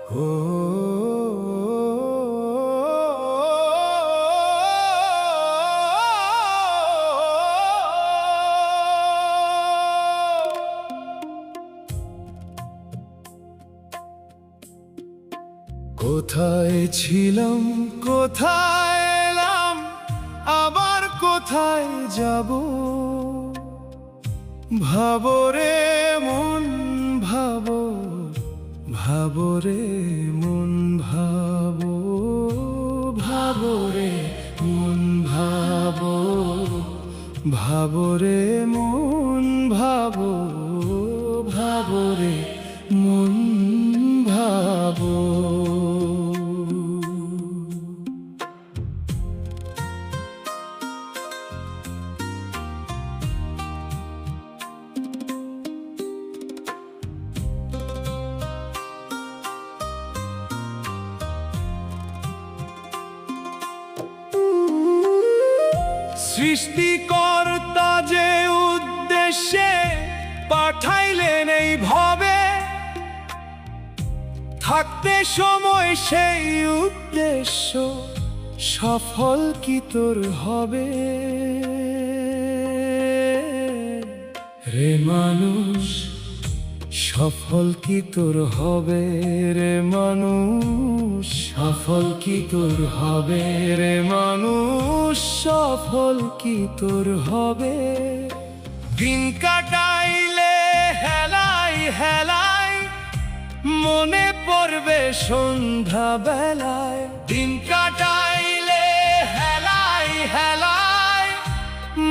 কোথায় ছিলাম, কোথায় এলাম, আবার কোথায় যাব? ভাবো রে মন ভাবো, ভাবো রে মন ভাবো, ভাবো রে মন ভাবো, ভাবো রে মন ভাবো, ভাবো রে মন ভাবো। সৃষ্টিকর্তা যে উদ্দেশ্যে পাঠাইলেন এই ভবে, থাকতে সময় সেই উদ্দেশ্য সফল কি তোর হবে? রে মানুষ সফল কি তোর হবে? রে মানুষ সফল কি তোর হবে? রে মানুষ সফল কি তোর হবে? দিন কাটাইলে হেলাই হেলাই মনে পড়বে সন্ধ্যা বেলায়। দিন কাটাইলে হেলাই হেলায়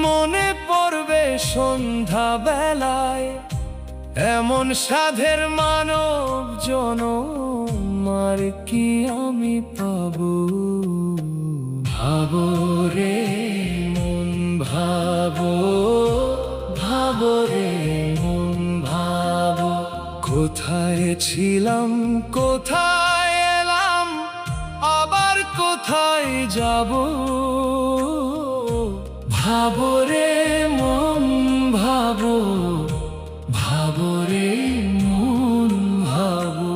মনে পড়বে সন্ধ্যা বেলায়। এমন সাধের মানব জনম আর কি আমি পাবো? ভাবো রে মন ভাবো, ভাবো রে মন ভাবো। কোথায় ছিলাম, কোথায় এলাম, আবার কোথায় যাব? ভাবো রে মন ভাবো, ভাবো রে মন ভাবো।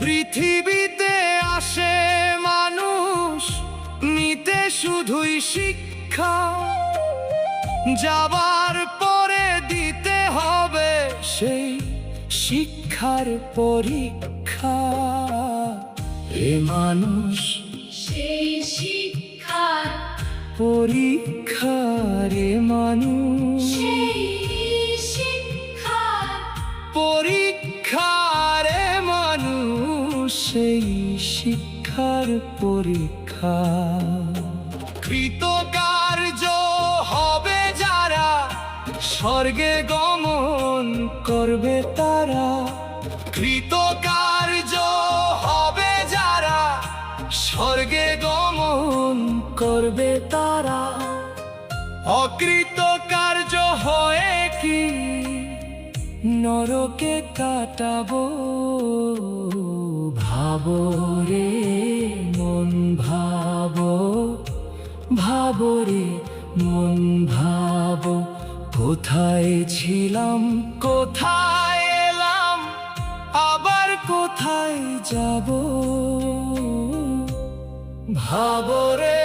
পৃথিবীতে আসে মানুষ নিতে শুধুই শিক্ষা, যাবার পরে দিতে হবে সেই শিক্ষার পরীক্ষা। এ মানুষ সেই শিক্ষার পরীক্ষা, রে মানুষ সেই শিক্ষার পরীক্ষা, রে মানুষ সেই শিক্ষার পরীক্ষা। কৃতকার্য হবে যারা, স্বর্গে গমন করবে তারা। কৃতকার্য হবে যারা, স্বর্গে গমন করবে তারা। অকৃতকার্য হয়ে কি নরকে কাটাবো? ভাবো রে মন ভাবো, ভাবো রে মন ভাবো। কোথায় ছিলাম, কোথায় এলাম, আবার কোথায় যাব? ভাবো রে